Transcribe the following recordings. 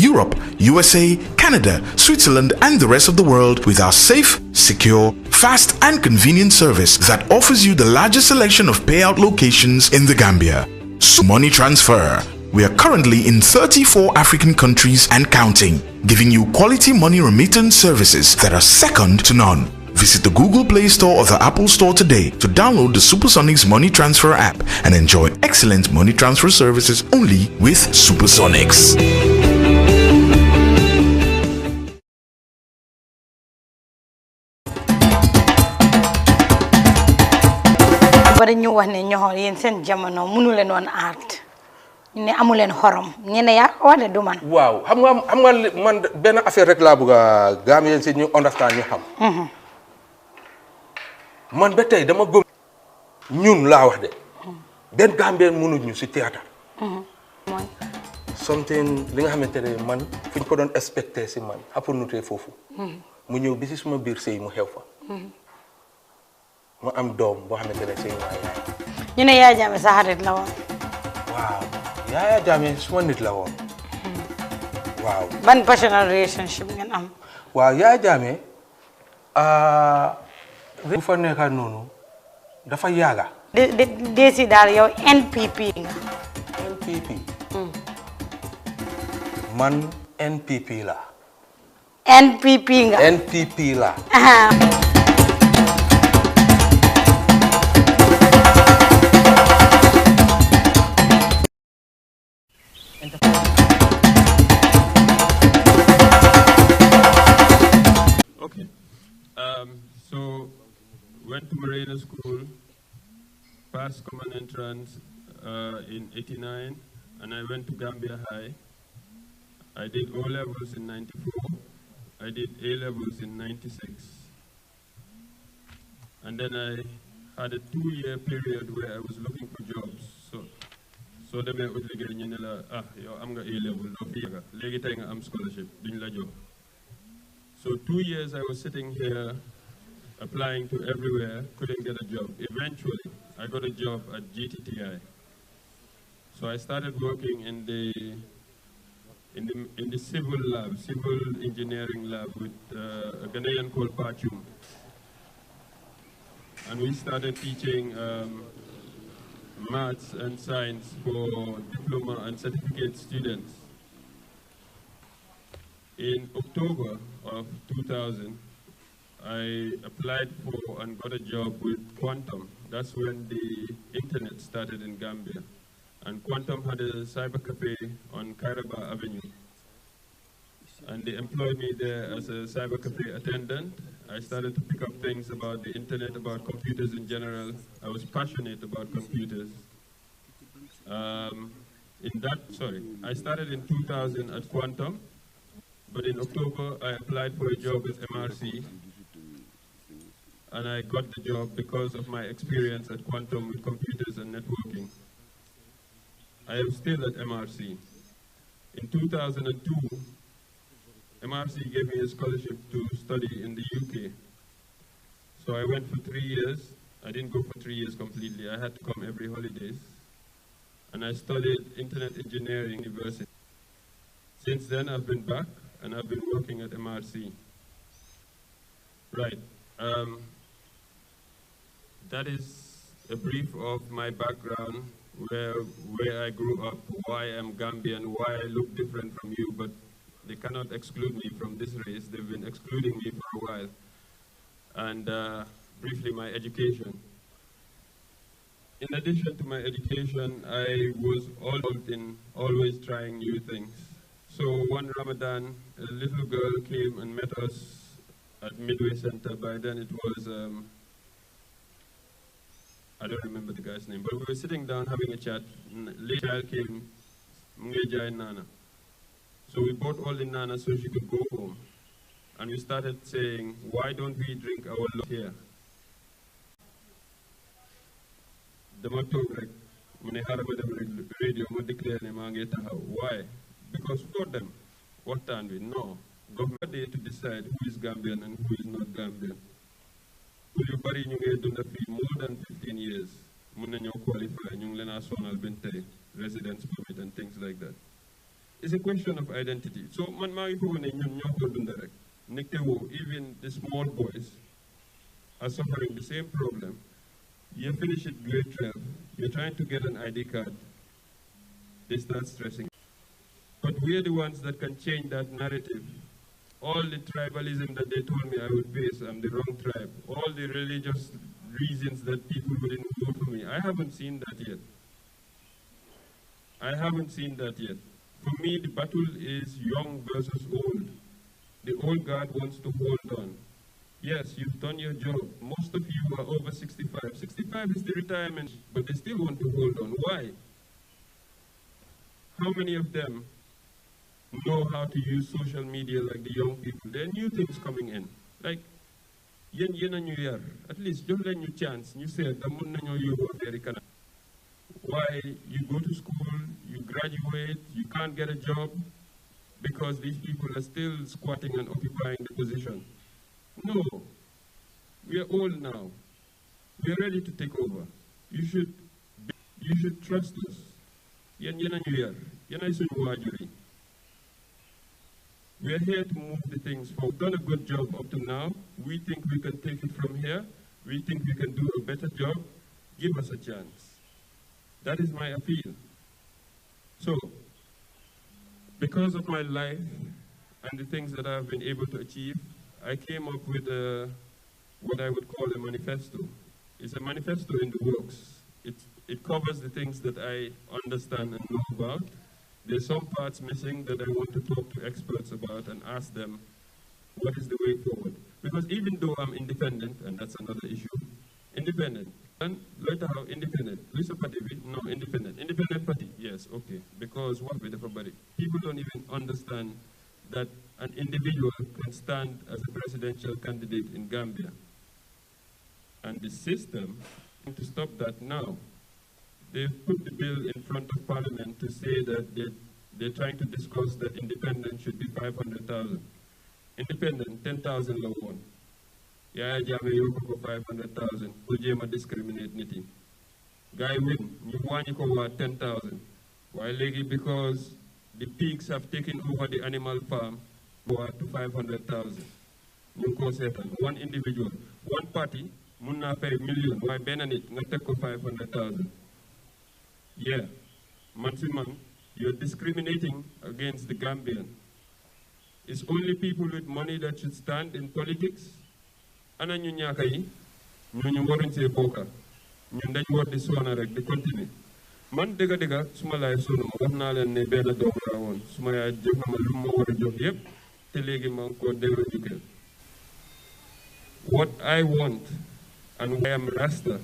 Europe, USA, Canada, Switzerland, and the rest of the world with our safe, secure, fast, and convenient service that offers you the largest selection of payout locations in the Gambia. So money transfer. We are currently in 34 African countries and counting, giving you quality money remittance services that are second to none. Visit the Google Play Store or the Apple Store today to download the Supersonics Money Transfer app and enjoy excellent money transfer services only with Supersonics. Bari ñu wax ne ñoxor yeen seen jamono mënu leen won art ne amu leen xorom ñene ya wala du man waaw xam nga man ben affaire rek la bëgg Gambian ci ñu understand ñu xam man ba tay dama gëm ñun la wax de ben Gambian mënu ñu ci théâtre something li nga xamantene man fiñ ko doon expecter ci man hapunute fofu mu ñew bi ci suma biir sey mu xew fa ma am doom bo xamantene sey yaay ñu ne yaay jaame sa xarit la woon waaw yaay jaame suma nit la woon waaw ban personal relationship ngeen am waaw yaay jaame bu fa nekka noonu dafa yaaga desi daal yow NPP nga NPP man NPP la NPP nga NPP la Okay. So went to Marina School, passed common entrance in 89, and I went to Gambia High. I did O levels in 94. I did A levels in 96. And then I had a 2-year period where I was looking for jobs. So they may get I'm going A level, no I'm scholarship, job. So 2 years I was sitting here applying to everywhere, couldn't get a job. Eventually, I got a job at GTTI. So I started working in the civil lab, civil engineering lab with a Ghanaian called Pachum. And we started teaching maths and science for diploma and certificate students. In October of 2000, I applied for and got a job with Quantum. That's when the internet started in Gambia. And Quantum had a cyber cafe on Kairaba Avenue. And they employed me there as a cyber cafe attendant. I started to pick up things about the internet, about computers in general. I was passionate about computers. I started in 2000 at Quantum. But in October, I applied for a job with MRC, and I got the job because of my experience at Quantum with computers and networking. I am still at MRC. In 2002, MRC gave me a scholarship to study in the UK. So I went for 3 years. I didn't go for 3 years completely. I had to come every holidays. And I studied Internet Engineering University. Since then, I've been back. And I've been working at MRC. Right. That is a brief of my background, where I grew up, why I'm Gambian, why I look different from you, but they cannot exclude me from this race. They've been excluding me for a while. And briefly, my education. In addition to my education, I was always trying new things. So one Ramadan, a little girl came and met us at Midway Center. By then it was, I don't remember the guy's name, but we were sitting down having a chat. Late child came, Mungeja and Nana. So we bought all the Nana so she could go home. And we started saying, why don't we drink our lot here? The motto, radio, why? Because for them, what time we know, government day to decide who is Gambian and who is not Gambian. Who bari ñu ngay dunda fi more than 15 years, mën nañu qualify ñu ngi leen a sonal bente residence permit and things like that. It's a question of identity. So man maa ngi foog ne ñun ñoo ko dund rek nekte woo even the small boys are suffering the same problem. You finish it grade 12, you're trying to get an ID card, they start stressing. But we're the ones that can change that narrative. All the tribalism that they told me I would face, I'm the wrong tribe. All the religious reasons that people wouldn't vote for me, I haven't seen that yet. I haven't seen that yet. For me, the battle is young versus old. The old guard wants to hold on. Yes, you've done your job. Most of you are over 65. 65 is the retirement, but they still want to hold on. Why? How many of them know how to use social media like the young people? There are new things coming in. Like, at least just let you chance. You say, why you go to school, you graduate, you can't get a job because these people are still squatting and occupying the position. No, we are old now. We are ready to take over. You should trust us. We are here to move the things forward. We've done a good job up to now. We think we can take it from here. We think we can do a better job. Give us a chance. That is my appeal. So, because of my life and the things that I've been able to achieve, I came up with what I would call a manifesto. It's a manifesto in the works. It covers the things that I understand and know about. There's some parts missing that I want to talk to experts about and ask them what is the way forward. Because even though I'm independent, and that's another issue, independent, and later how independent, Lisa Party, no, independent party, yes, okay, because what with everybody? People don't even understand that an individual can stand as a presidential candidate in Gambia. And the system, to stop that now, they've put the bill in front of Parliament to say that they're trying to discuss that independent should be 500,000. Independent, 10,000 low one. Yeah, Jame Yoko for 500,000. Ujema discriminate niti. Guy win, you want you go 10,000. Why legi? Because the pigs have taken over the animal farm to 500,000. One individual, one party, munna pay million. Why benanit ngateko 500,000? Yeah, man, you're discriminating against the Gambian. It's only people with money that should stand in politics. Ana ñu ñaaka yi ñu waruñ see bokka ñun dañ war di sona rek di continuer man dëgga suma laay sonu ma wax naa leen ne benn doom laa woon suma yaay jox na ma lu ma war a jox yépp te léegi ma ngi ko delloo jukkeel. What I want and why I'm Rasta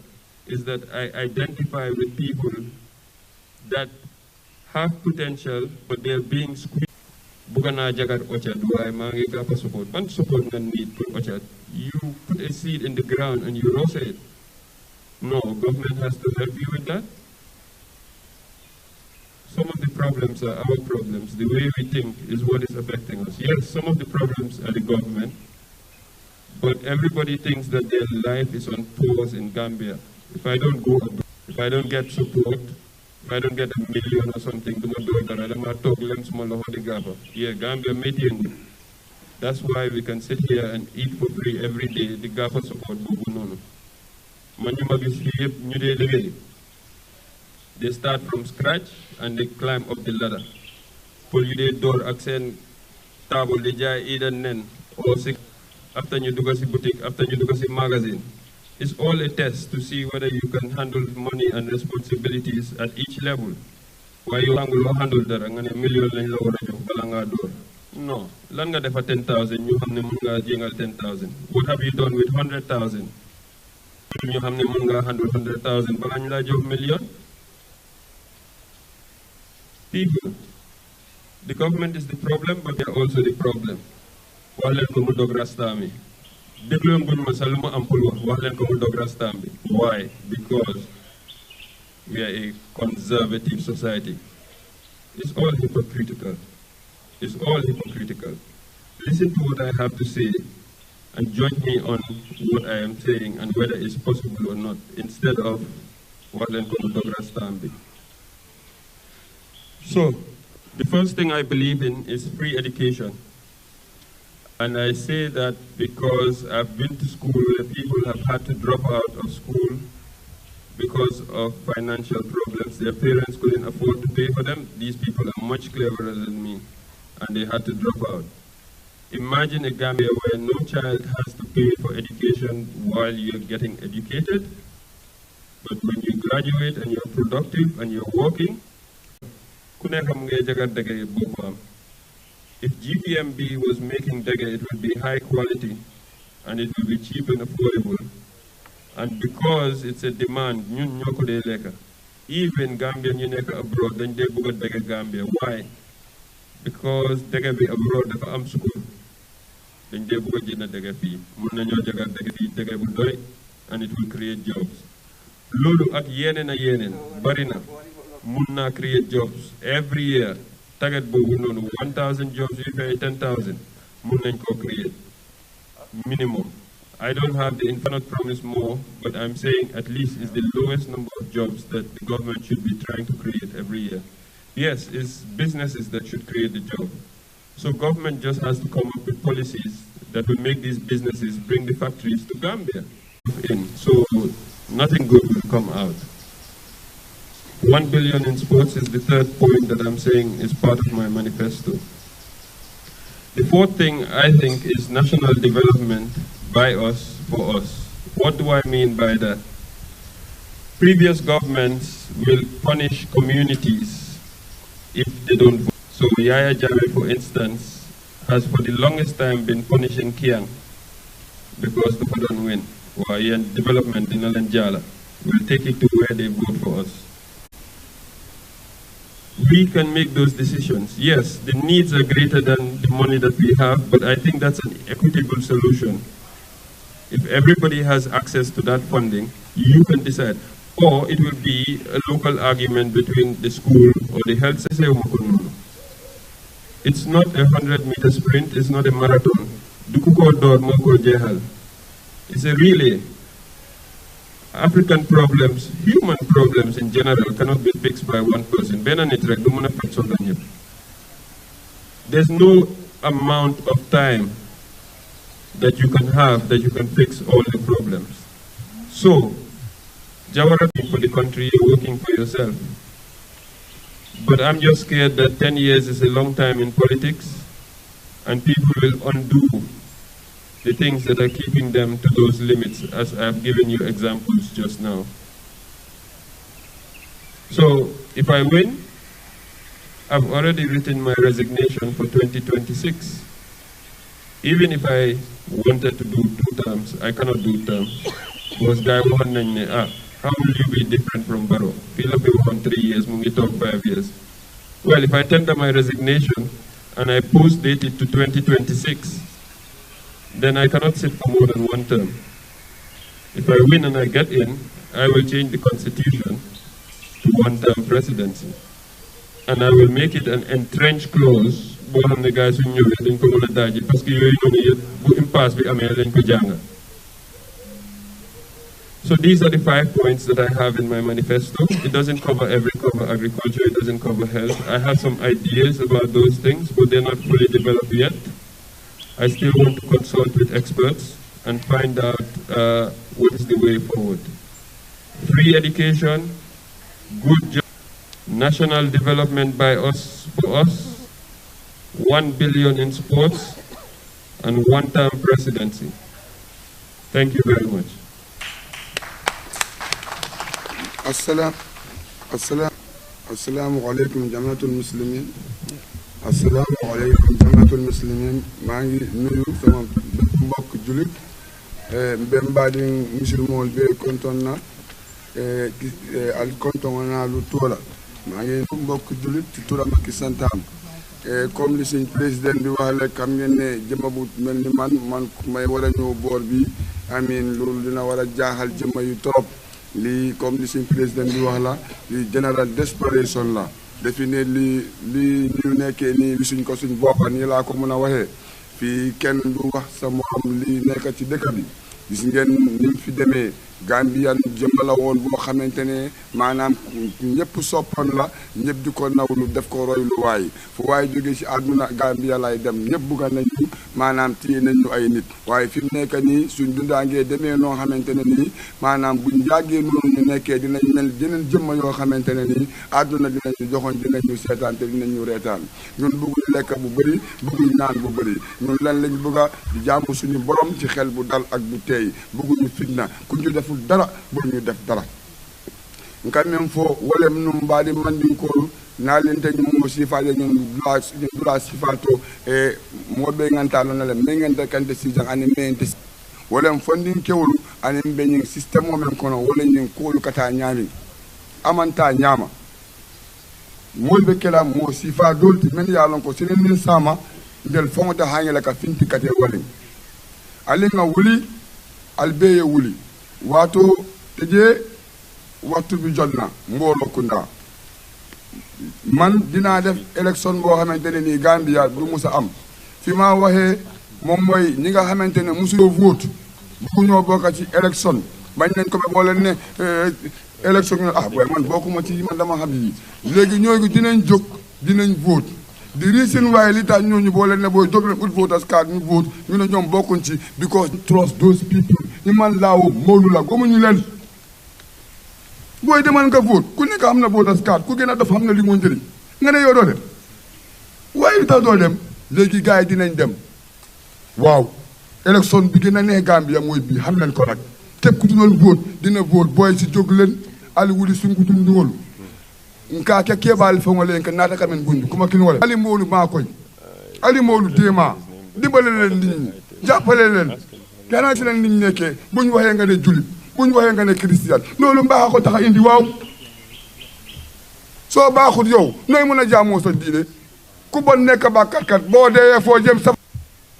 is that I identify with people that have potential but they're being squeezed. Bugana jagat ochad, why mangi gapa support. Man support nan need put ochad. You put a seed in the ground and you roast it. No, government has to help you with that. Some of the problems are our problems. The way we think is what is affecting us. Yes, some of the problems are the government, but everybody thinks that their life is on pause in Gambia. If I don't go abroad, if I don't get support, if I don't get $1 million or something, yeah, Gambia meeting. That's why we can sit here and eat for free every day. The GAFA support. They start from scratch and they climb up the ladder. Pull you the door, accent, table, the jai, either nen, or six. After you do a boutique, after you do a magazine. It's all a test to see whether you can handle money and responsibilities at each level. Why you handle that? I'm going to $1 million. No. Langa defa 10,000, you have the 10,000. What have you done with 100,000? You have the 100,000, but you have $1 million. People, the government is the problem, but they're also the problem. Why? Because we are a conservative society. It's all hypocritical. It's all hypocritical. Listen to what I have to say and judge me on what I am saying and whether it's possible or not, instead of what I'm going to. So, The first thing I believe in is free education. And I say that because I've been to school where people have had to drop out of school because of financial problems. Their parents couldn't afford to pay for them. These people are much cleverer than me, and they had to drop out. Imagine a Gambia where no child has to pay for education while you're getting educated, but when you graduate and you're productive and you're working, if GPMB was making dega, it would be high quality and it would be cheap and affordable. And because it's a demand, even Gambian abroad, then they go to Gambia. Why? Because dega be abroad dafa am school. Then they go to dega fee. Dega will do it and it will create jobs. Lulu ak yenen barina munna create jobs every year. Target bobu nonu 1,000 jobs, we pay 10,000. Munna ko create minimum. I don't have the infinite promise more, but I'm saying at least it's the lowest number of jobs that the government should be trying to create every year. Yes, it's businesses that should create the job. So government just has to come up with policies that will make these businesses bring the factories to Gambia. So nothing good will come out. 1 billion in sports is the third point that I'm saying is part of my manifesto. The fourth thing I think is national development by us, for us. What do I mean by that? Previous governments will punish communities if they don't vote. So Yaya Jammeh, for instance, has for the longest time been punishing Kiang because the don't win. Or development in Alanjala will take it to where they vote for us. We can make those decisions. Yes, the needs are greater than the money that we have, but I think that's an equitable solution. If everybody has access to that funding, you can decide. Or it will be a local argument between the school or the health system. It's not a 100-meter sprint, it's not a marathon. It's a relay. African problems, human problems in general, cannot be fixed by one person. There's no amount of time that you can have that you can fix all the problems. So, Jawara for the country, you're working for yourself. But I'm just scared that 10 years is a long time in politics, and people will undo the things that are keeping them to those limits, as I've given you examples just now. So, if I win, I've already written my resignation for 2026. Even if I wanted to do 2 terms, I cannot do terms. Because guy how will you be different from Barrow? People want 3 years, Mungi talk 5 years. Well, if I tender my resignation and I post-date it to 2026, then I cannot sit for more than 1 term. If I win and I get in, I will change the constitution to 1-term presidency. And I will make it an entrenched clause. The guys who knew it in So these are the 5 points that I have in my manifesto. It doesn't cover agriculture, it doesn't cover health. I have some ideas about those things, but they're not fully developed yet. I still want to consult with experts and find out what is the way forward. Free education, good job, national development by us, for us, 1 billion in sports, and 1-term presidency. Thank you very much. Assalamu alaikum jamaatul muslimin. Assalamu alaikum jamaatul muslimin. Mangi nuyu sama mbokk julit mbembaadi musulmol be kontonna al kontona lu tola mangi mbokk julit ci turam ak santam comme li suñ président bi wax la xam ngeen ne jëma bu melni man may wara ñëw boor bi amin loolu dina wara jaaxal jëma yu trop li comme li suñ président bi wax la li general desperation la defi ne li ñu nekkee nii li suñ ko suñ boppa nii laa ko mën a waxee fii kenn du wax sa morom li nekk ci dëkk bi gis ngeen ni fi demee Gambian jëmm la woon boo xamante ne maanaam ñëpp soppoon la ñëpp di ko nawlu def ko roy lu waay fu waaye jóge ci àdduna Gambia lay dem ñëpp bugga nañu maanaam téye nañu ay nit waaye fi mu nekk nii suñ dundaangee demee noo xamante ne nii maanaam buñ yàggee noonu ñu nekkee dinañ mel jeneen jëmma yoo xamante ne nii àdduna dinañu joxoon dinañu seetaan te dinañu reetaan ñun bëgguñ lekk bu bëri bëgguñ naan bu bëri ñun lan lañ bëgga di jaamu suñu borom ci xel bu dal ak bu teey bëgguñu fitna ku ñu deful dara bu ñu def dara nka men fo wolem num mbaadi mandinkolu naalinte ñum mo sifaade ñun dula sifato e moɓe ngantalo nale men ngenta kante sijan ani mente wolem fondin kewlu ani beñin système o men kono wala ñin koolu kata ñaami amanta ñaama molɓe kela mo sifa dolti men yalon ko sinen min sama ndel fonta hañela ka finti kate walen alinga wuli albeye wuli wato tëjee waxtu bi jot na mbooloo kunda man dinaa def élection boo xamante ne nii Gambia du mus a am fi ma waxee moom mooy ñi nga xamante ne musuloo vote bu ñoo bokk ci élection bañ nañ ko ba boo leen ne élection ñu booy man bokkuma ci man dama xam yi léegi ñooñu dinañ jóg dinañ vote di reason waaye li tax ñooñu boo leen ne booy jóg leen ut voters card ñu vote ñu ne ñoom bokkuñ ci because trust those people ñu man laawo moolu la gomuñu leen booy demal nga vote ku nekk am na voters card ku gën a def xam na li moo njëriñ nga ne yow doo dem waaye li tax doo dem léegi gars yi dinañ dem waaw élection bi gën a neex Gambia mooy bii xam leen ko nag képp ku doon vote dina vote booy si jóg leen ali wuli sungutum ndiwol nka ke keɓaali foŋole ke naata kamen bundu kuma kin wala ali moolu maa koy ali moolu deema dimbale leen nit ñi jàppale leen ganaati leen nit ñi nekkee buñ waxee nga ne julit buñ waxee nga ne christian loolu mbaaxa ko tax a indi waaw soo baaxut yow nooy mën a jaamoo sa diine ku bon nekk bàkkarkat boo dee foo jëm safara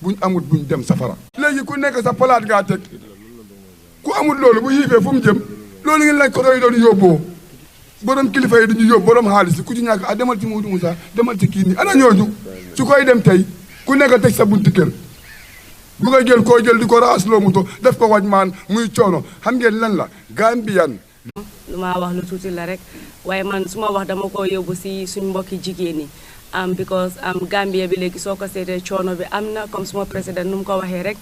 buñ amut buñ dem safara léegi ku nekk sa palaat ngaa teg ku amut loolu bu xiifee fu mu jëm loolu ngeen lañ ko doy doon yóbboo borom kilifa yi dañuy yóbbu borom xaalis ku ci ñàkk demal ci Modou Moussa demal ci kii nii ana ñooñu su koy dem tey ku nekk teg sa buntu kër bu nga jël koo jël di ko raasloo moto def ko waj maan muy coono xam ngeen lan la Gambian. lu ma wax lu tuuti la rek waaye man su ma wax dama ko yóbbu si suñ mbokki jigéen ñi because Gambia bi léegi soo ko seetee coono bi am na comme suma président nu mu ko waxee rek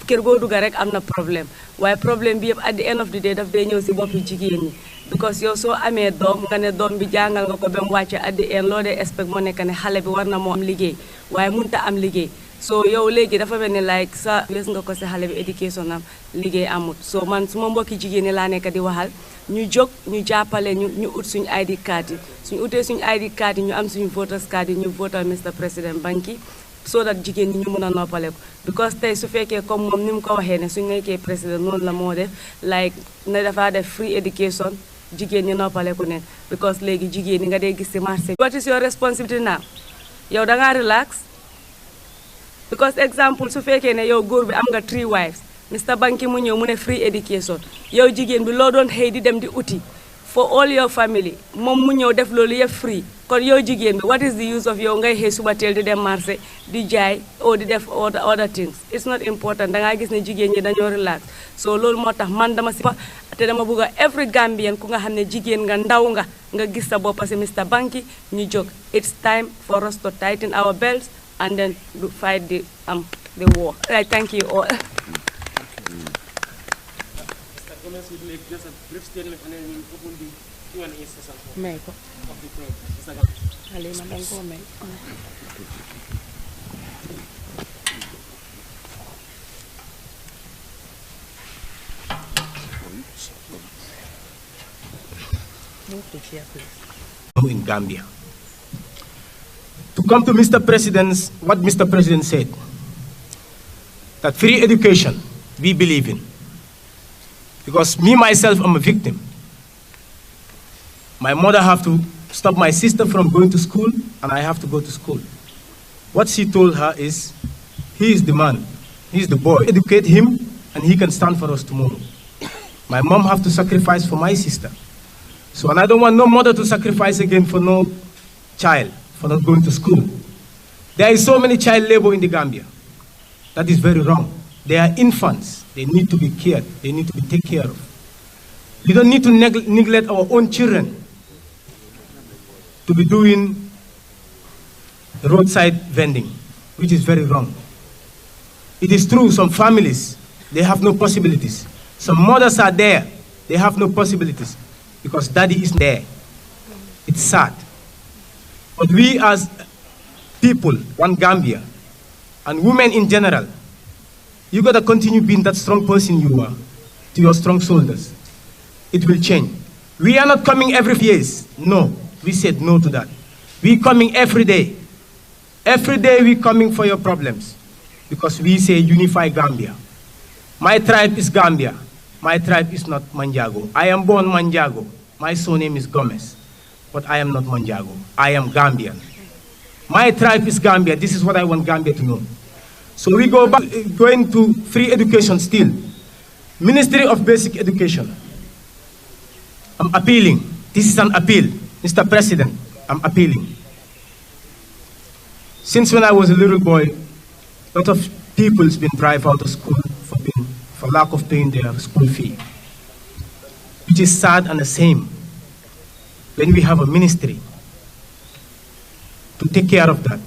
kër goo dugga rek am na problème waaye problème bi yëpp at the end of the day daf dee ñëw si boppi jigéen ñi because yow soo amee doom nga ne doom bi jàngal nga ko ba mu wàcce at the end loo dee expect moo nekk ne xale bi war na moo am liggéey waaye mënta am liggéey so yow léegi dafa mel ni like sa wes nga ko si xale bi éducation am liggéey amut so man suma mbokki jigéen ñi laa nekk di waxal ñu jóg ñu jàppale ñu ut suñu ID card yi suñu utee suñu ID card yi ñu am suñu voters card yi ñu votal Mr President Banki so that jigéen ñi ñu mën a noppale ko because tey su fekkee comme moom ni mu ko waxee ne suñu nekkee président noonu la moo def like ne dafa def free education jigéen ñi noppale ku ne because léegi jigéen ñi nga dee gis si marché what is your responsibility now yow da ngaa relax because exemple su fekkee ne yow góor bi am nga 3 wives Mr Banki mu ñëw mu ne free education yow jigéen bi loo doon xëy di dem di uti for all your family moom mu ñëw def loolu yëpp free kon yow jigéen bi what is the use of yow ngay xëy suba teel di dem marché di jaay o di def other things it's not important dangaa gis ne jigéen ñi dañoo relax so loolu moo tax man dama si te dama bëgg a every Gambian ku nga xam ne jigéen nga ndaw nga gis sa bopp si Mr Banki ñu jóg it's time for us to tighten our belts and then to fight the war. I thank you all. Just a brief statement and then we'll open the Q&A session of the program. Move to chair, please. In Gambia. To come to Mr. President's, what Mr. President said, that free education we believe in. Because me, myself, I'm a victim. My mother have to stop my sister from going to school, and I have to go to school. What she told her is, he is the man, he is the boy. Educate him, and he can stand for us tomorrow. My mom have to sacrifice for my sister. So, and I don't want no mother to sacrifice again for no child, for not going to school. There is so many child labor in the Gambia. That is very wrong. They are infants. They need to be cared. They need to be taken care of. We don't need to neglect our own children to be doing roadside vending, which is very wrong. It is true, some families, they have no possibilities. Some mothers are there, they have no possibilities because daddy is there. It's sad. But we as people, one Gambia, and women in general, you gotta continue being that strong person you are to your strong shoulders. It will change. We are not coming every few years. No, we said no to that. We coming every day. Every day we coming for your problems because we say unify Gambia. My tribe is Gambia. My tribe is not Manjago. I am born Manjago. My surname is Gomez. But I am not Manjago. I am Gambian. My tribe is Gambia. This is what I want Gambia to know. So we go back, going to free education still. Ministry of Basic Education. I'm appealing. This is an appeal. Mr. President, I'm appealing. Since when I was a little boy, a lot of people's been driven out of school for lack of paying their school fee. Which is sad and the same when we have a ministry to take care of that.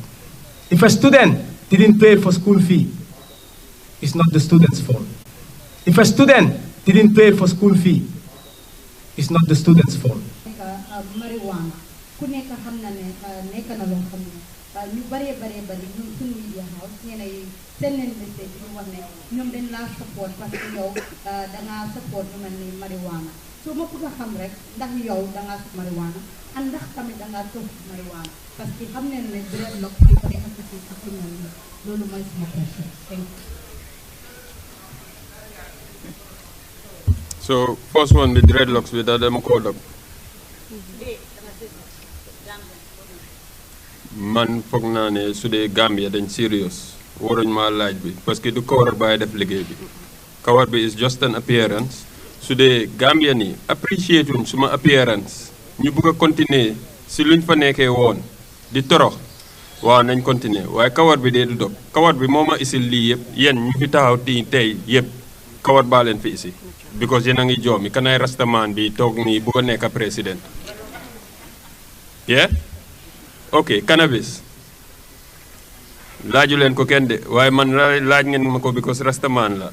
If a student didn't pay for school fee, it's not the student's fault. If a student didn't pay for school fee, it's not the student's fault. Marijuana, ku nekk xam na ne nekk na loo xam ne ñu bari ñu suñu media house ñene yi seen leen message ñu wax ne ñoom dañ laa support parce que yow dangaa support lu mel ni marijuana so ma bëgg a xam rek ndax yow dangaa support marijuana ak ndax tamit dangaa toog marijuana parce que xam nañ ne dreadlock yi bari associé ak lu mel ni loolu mooy sama question. Thank you. So first one, the dreadlocks with them called up. Man foog naa ne su dee Gambia dañ serious waruñ ma laaj bi parce que du kawar baay def liggéey bi kawar bi is just an appearance su dee Gambia ni appreciate wuñ suma appearance ñu bëgg a continuer si luñ fa nekkee woon di torox waaw nañ continuer waaye kawar bi dee du dog kawar bi moo ma isil lii yëpp yéen ñu fi taxaw tey yëpp kawar baa leen fi isi because yéen a ngi joomi kanay rastaman bi toog nii bëgg a nekk président yeah. Okay, cannabis. Laaju leen ko kenn de waaye man laaj ngeen ma ko because rastaman la.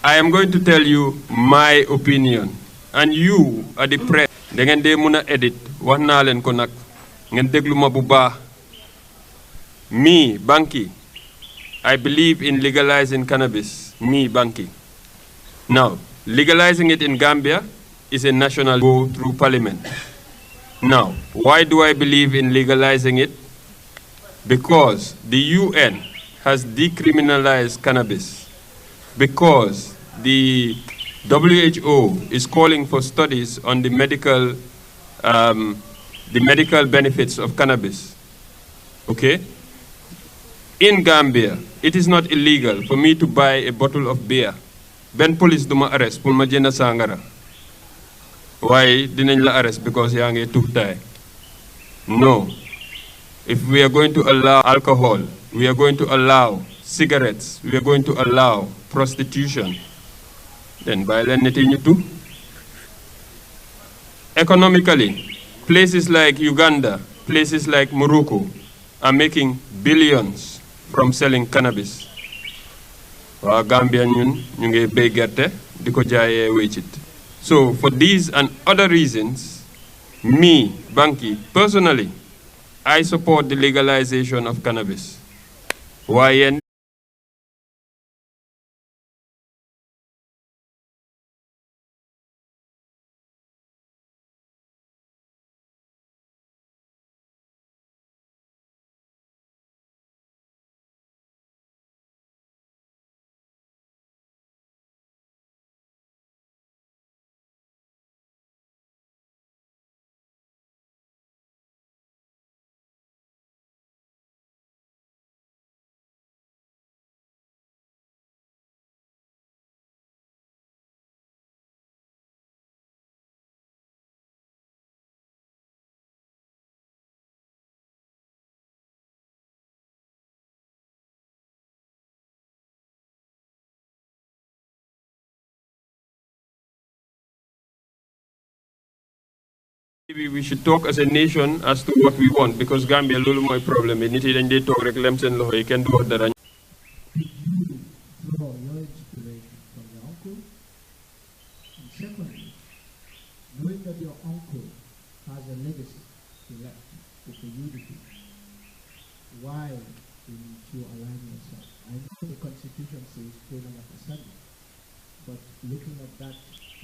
I am going to tell you my opinion and you are the press. Da ngeen dee mun a edit wax naa leen ko nag ngeen déglu ma bu baax. Me, Banki, I believe in legalizing cannabis. Me, Banki. Now, legalizing it in Gambia is a national go through parliament. Now, why do I believe in legalizing it? Because the UN has decriminalized cannabis. Because the WHO is calling for studies on the medical benefits of cannabis. Okay? In Gambia, it is not illegal for me to buy a bottle of beer. Ben police duma arrest pour ma jënd sangara. Why didn't you arrest because you are too tired? No. If we are going to allow alcohol, we are going to allow cigarettes, we are going to allow prostitution, then violent anything you do. Economically, places like Uganda, places like Morocco are making billions from selling cannabis. Wa Gambia ñun ñu ngi bay gerte diko jaayé wécit. So for these and other reasons, me, Banki, personally, I support the legalization of cannabis. Why? Maybe we should talk as a nation as to what we want, because Gambia lolu moy problem nit yi dañ dé tok rek lem sen loxo yi kenn du wax dara. Draw your inspiration from your uncle. And secondly, knowing that your uncle has a legacy to left for unity, why didn't you align yourself? I know the Constitution says freedom of assembly, but looking at that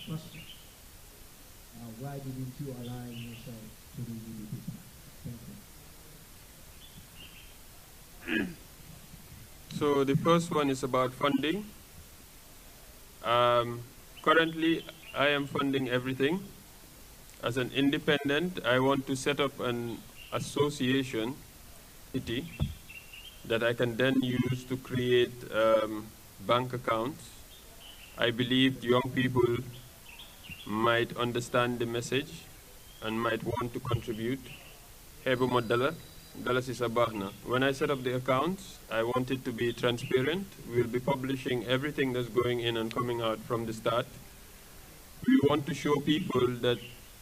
prospect, why didn't you align yourself to the UDP party? Thank you. So the first one is about funding. Currently, I am funding everything. As an independent, I want to set up an association that I can then use to create bank accounts. I believe young people might understand the message and might want to contribute. When I set up the accounts, I want it to be transparent. We'll be publishing everything that's going in and coming out from the start. We want to show people that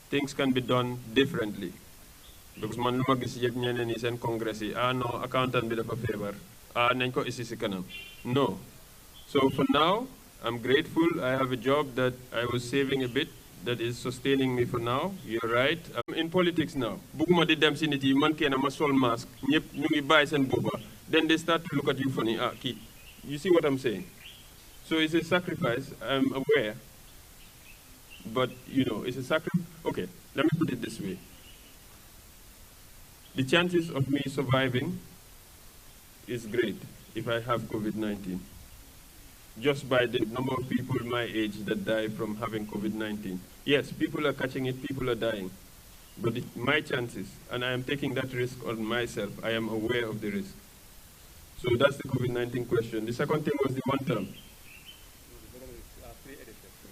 things can be done differently. Because man luma gis yeb ñeneen ni sen congress yi no accountant bi dafa febar nañ ko isi ci kanam. No. So for now, I'm grateful. I have a job that I was saving a bit that is sustaining me for now. You're right. I'm in politics now. Buguma di dem ci nit yi man kena ma sol mask ñep ñu ngi bay sen boba. Then they start to look at you funny. Kid. You see what I'm saying? So it's a sacrifice. I'm aware. But you know, it's a sacrifice. Okay, let me put it this way. The chances of me surviving is great if I have COVID-19. Just by the number of people my age that die from having COVID-19. Yes, people are catching it, people are dying. But my chances, and I am taking that risk on myself, I am aware of the risk. So that's the COVID-19 question. The second thing was the one term.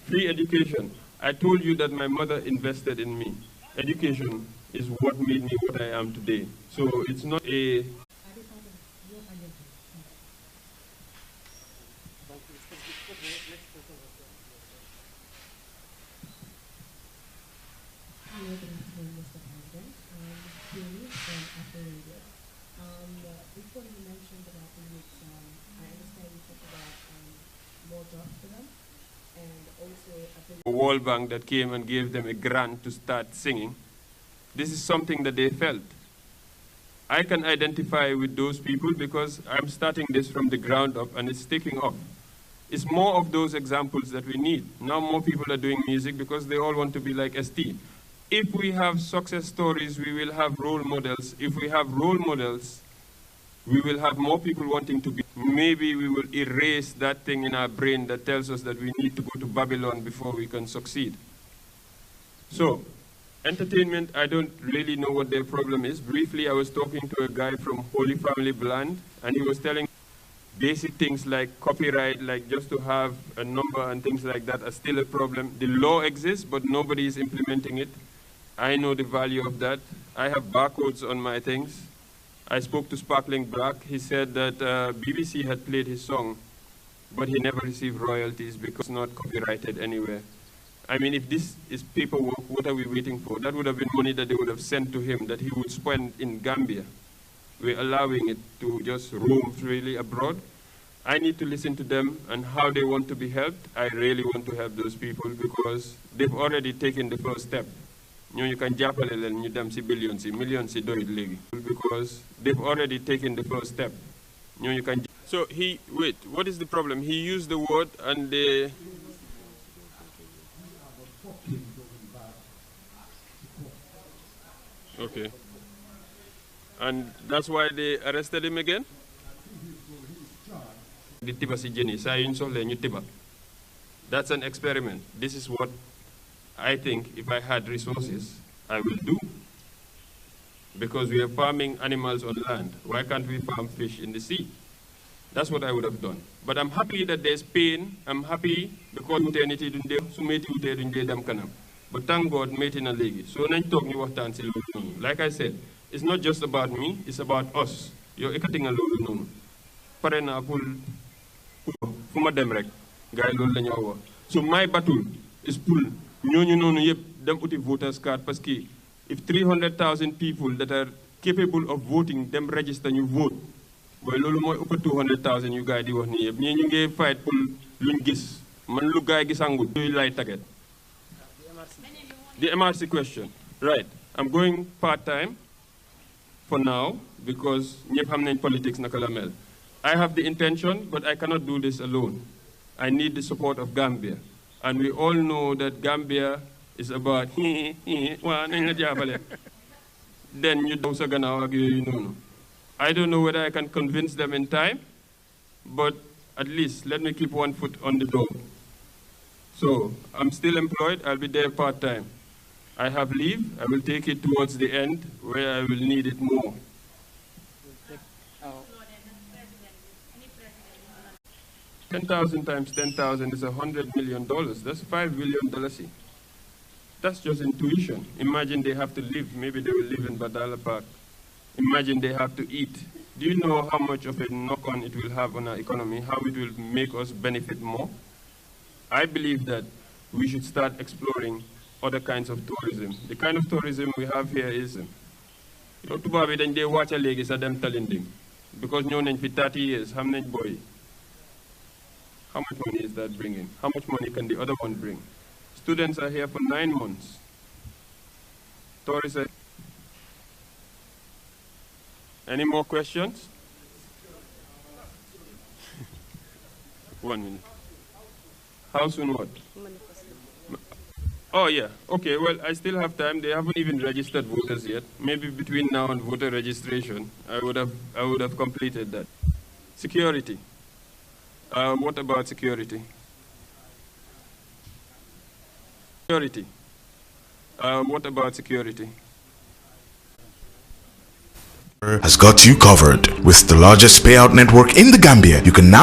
Free education. I told you that my mother invested in me. Education is what made me what I am today. So it's not a... Before you mentioned about the youth, I understand you talked about more jobs for them, and also a World Bank that came and gave them a grant to start singing. This is something that they felt. I can identify with those people because I'm starting this from the ground up and it's taking off. It's more of those examples that we need. Now more people are doing music because they all want to be like ST. If we have success stories, we will have role models. If we have role models, we will have more people wanting to be. Maybe we will erase that thing in our brain that tells us that we need to go to Babylon before we can succeed. So, entertainment, I don't really know what their problem is. Briefly, I was talking to a guy from Holy Family Bland, and he was telling basic things like copyright, like just to have a number and things like that are still a problem. The law exists, but nobody is implementing it. I know the value of that. I have barcodes on my things. I spoke to Sparkling Black. He said that BBC had played his song, but he never received royalties because it's not copyrighted anywhere. I mean, if this is paperwork, what are we waiting for? That would have been money that they would have sent to him that he would spend in Gambia. We're allowing it to just roam freely abroad. I need to listen to them and how they want to be helped. I really want to help those people because they've already taken the first step. You can japale len ñu dem ci billions ci millions ci doyit légui because they've already taken the first step. You can. So wait, what is the problem? He used the word and they okay. And that's why they arrested him again? That's an experiment. This is what I think if I had resources, I will do. Because we are farming animals on land. Why can't we farm fish in the sea? That's what I would have done. But I'm happy that there's pain. I'm happy because but thank God, made in a league. So like I said, it's not just about me, it's about us. You're cutting a lot. So my battle is pull. Them uti voters card parce que if 300,000 people that are capable of voting them register ñu vote boy loolu mooy ëpp 200,000 yu gaay di wax ni yëpp ñii ñu ngi fight pour luñ gis man lu gaay gisangut yooyu lay target. The MRC question, right? I'm going part-time for now because ñëpp xam nañ politics naka la mel. I have the intention, but I cannot do this alone. I need the support of Gambia, and we all know that Gambia is about then you do I don't know whether I can convince them in time, but at least let me keep one foot on the door. So I'm still employed. I'll be there part-time. I have leave. I will take it towards the end where I will need it more. 10,000 times 10,000 is $100 million. That's $5 billion. That's just intuition. Imagine they have to live. Maybe they will live in Badala Park. Imagine they have to eat. Do you know how much of a knock-on it will have on our economy, how it will make us benefit more? I believe that we should start exploring other kinds of tourism. The kind of tourism we have here is, tubaab dañ dee wàcca léegi sa dem Talinding because ñëw nañ fi 30 years xam nañ boy. How much money is that bringing? How much money can the other one bring? Students are here for 9 months. Tourists are... Any more questions? 1 minute. How soon what? Oh yeah, okay, well I still have time. They haven't even registered voters yet. Maybe between now and voter registration, I would have completed that. Security. What about security? Security. What about security? Has got you covered. With the largest payout network in the Gambia, you can now